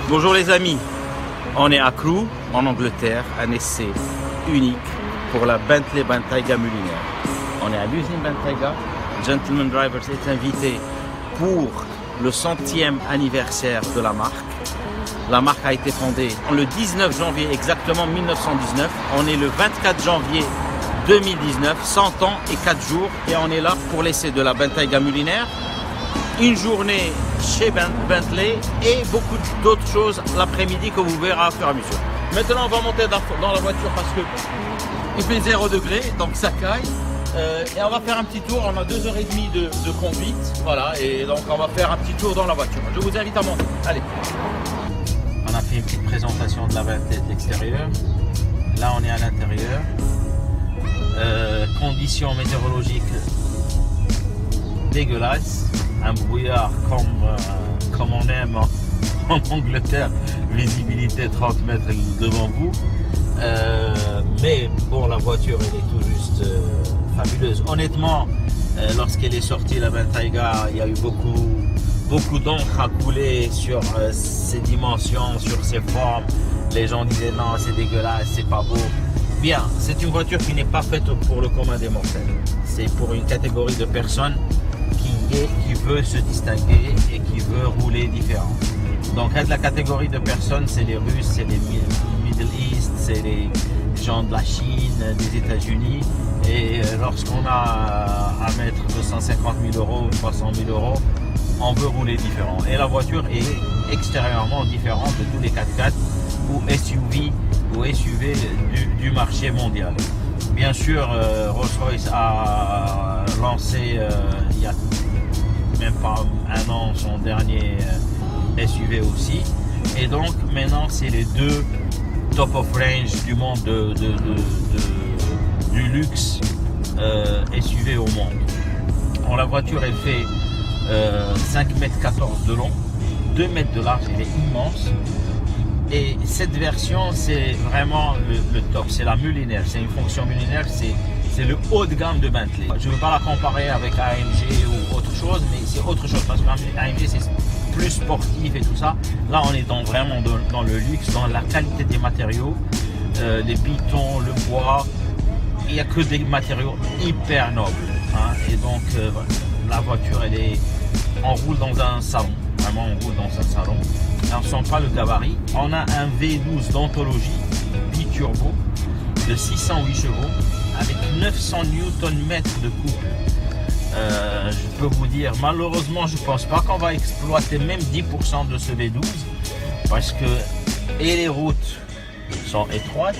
Bonjour les amis, on est à Crewe en Angleterre, un essai unique pour la Bentley Bentayga Mulliner. On est à l'usine Bentayga, Gentleman Drivers est invité pour le 100e anniversaire de la marque. La marque a été fondée le 19 janvier exactement 1919, on est le 24 janvier 2019, 100 ans et 4 jours et on est là pour l'essai de la Bentayga Mulliner. Une journée chez Bentley et beaucoup d'autres choses l'après-midi que vous verrez à fur et à mesure. Maintenant on va monter dans la voiture parce que il fait 0 degré, donc ça caille. Et on va faire un petit tour, on a 2h30 de conduite, voilà, et donc on va faire un petit tour dans la voiture. Je vous invite à monter, allez. On a fait une petite présentation de la Bentley de l'extérieur. Là on est à l'intérieur. Conditions météorologiques dégueulasses. Un brouillard comme on aime en Angleterre, visibilité 30 mètres devant vous. Mais bon, la voiture elle est tout juste fabuleuse. Honnêtement, lorsqu'elle est sortie la Bentayga, il y a eu beaucoup d'encre à couler sur ses dimensions, sur ses formes. Les gens disaient non, c'est dégueulasse, c'est pas beau. Bien, c'est une voiture qui n'est pas faite pour le commun des mortels. C'est pour une catégorie de personnes qui veut se distinguer et qui veut rouler différent. Donc de la catégorie de personnes, c'est les Russes, c'est les Middle East, c'est les gens de la Chine, des États-Unis. Et lorsqu'on a à mettre 250 000 euros ou 300 000 euros, on veut rouler différent. Et la voiture est extérieurement différente de tous les 4x4 ou SUV du marché mondial. Bien sûr, Rolls-Royce a lancé il y a même pas un an son dernier SUV aussi. Et donc maintenant c'est les deux top of range du monde du luxe SUV au monde. La voiture elle fait 5,14 m de long, 2 mètres de large, elle est immense. Et cette version c'est vraiment le top, c'est la Mulliner, c'est une fonction Mulliner, c'est le haut de gamme de Bentley. Je ne veux pas la comparer avec AMG ou autre chose, mais c'est autre chose parce qu'AMG c'est plus sportif et tout ça. Là on est vraiment dans le luxe, dans la qualité des matériaux, les pitons, le bois, il n'y a que des matériaux hyper nobles. Hein. Et donc la voiture on roule dans un salon, vraiment on roule dans un salon. On ne sent pas le gabarit. On a un V12 d'anthologie biturbo de 608 chevaux avec 900 Nm de couple. Je peux vous dire, malheureusement, je ne pense pas qu'on va exploiter même 10% de ce V12 parce que les routes sont étroites.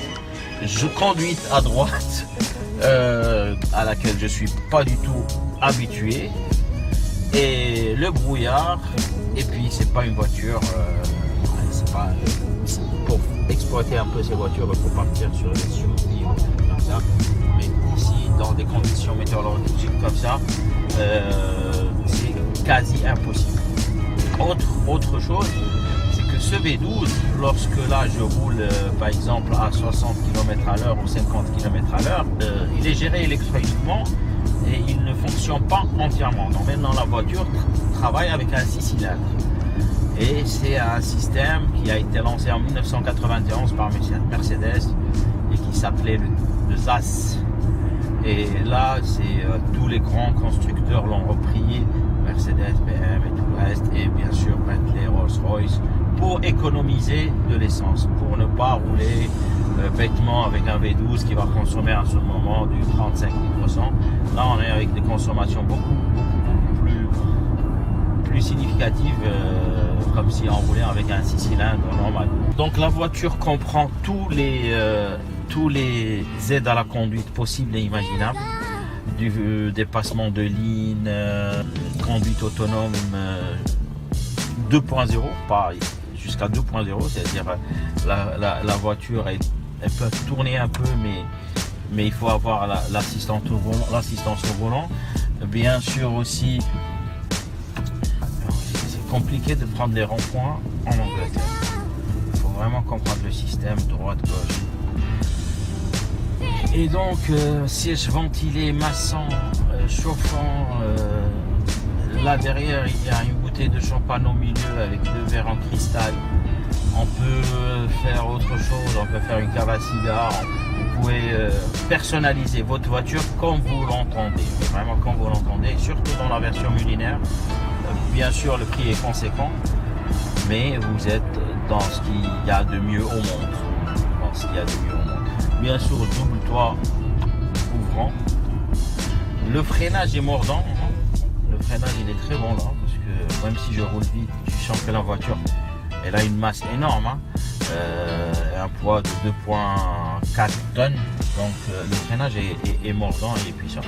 Je conduis à droite à laquelle je ne suis pas du tout habitué. Et le brouillard, et puis c'est pas une voiture, pour exploiter un peu ces voitures, il faut partir sur des SUV comme ça. Mais ici, dans des conditions météorologiques comme ça, c'est quasi impossible. Autre chose, c'est que ce V12, lorsque là je roule par exemple à 60 km/h ou 50 km/h, il est géré électroniquement. Et il ne fonctionne pas entièrement. Donc maintenant la voiture travaille avec un 6 cylindres. Et c'est un système qui a été lancé en 1991 par Mercedes et qui s'appelait le ZAS. Et là, tous les grands constructeurs l'ont repris, Mercedes, BMW et tout le reste, et bien sûr Bentley, Rolls-Royce, pour économiser de l'essence, pour ne pas rouler bêtement avec un V12 qui va consommer à ce moment du 35 litres. Là on est avec des consommations beaucoup plus significatives, comme si on roulait avec un 6 cylindres normal. Donc la voiture comprend tous les aides à la conduite possibles et imaginables, du dépassement de ligne, conduite autonome 2.0, pas jusqu'à 2.0, c'est-à-dire la voiture elle peut tourner un peu, mais il faut avoir l'assistance au volant. Bien sûr aussi, c'est compliqué de prendre les ronds-points en Angleterre. Il faut vraiment comprendre le système droite-gauche. Et donc, siège ventilé, massant, chauffant. Là derrière, il y a une bouteille de champagne au milieu avec 2 verres en cristal. on peut faire autre chose, on peut faire une cave à cigare, vous pouvez personnaliser votre voiture comme vous l'entendez, vraiment comme vous l'entendez, surtout dans la version millénaire. Bien sûr, le prix est conséquent, mais vous êtes dans ce qu'il y a de mieux au monde. Dans ce qu'il y a de mieux au monde. Bien sûr, double toit ouvrant. Le freinage est mordant. Le freinage, il est très bon là, parce que même si je roule vite, je sens que la voiture, elle a une masse énorme, un poids de 2,4 tonnes. Donc le freinage est mordant et puissant.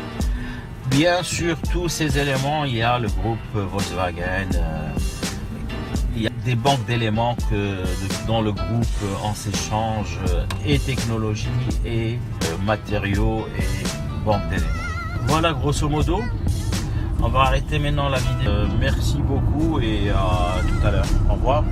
Bien sûr, tous ces éléments, il y a le groupe Volkswagen, il y a des banques d'éléments dont le groupe en s'échange et technologie et matériaux et banques d'éléments. Voilà grosso modo. On va arrêter maintenant la vidéo. Merci beaucoup et à tout à l'heure. Au revoir.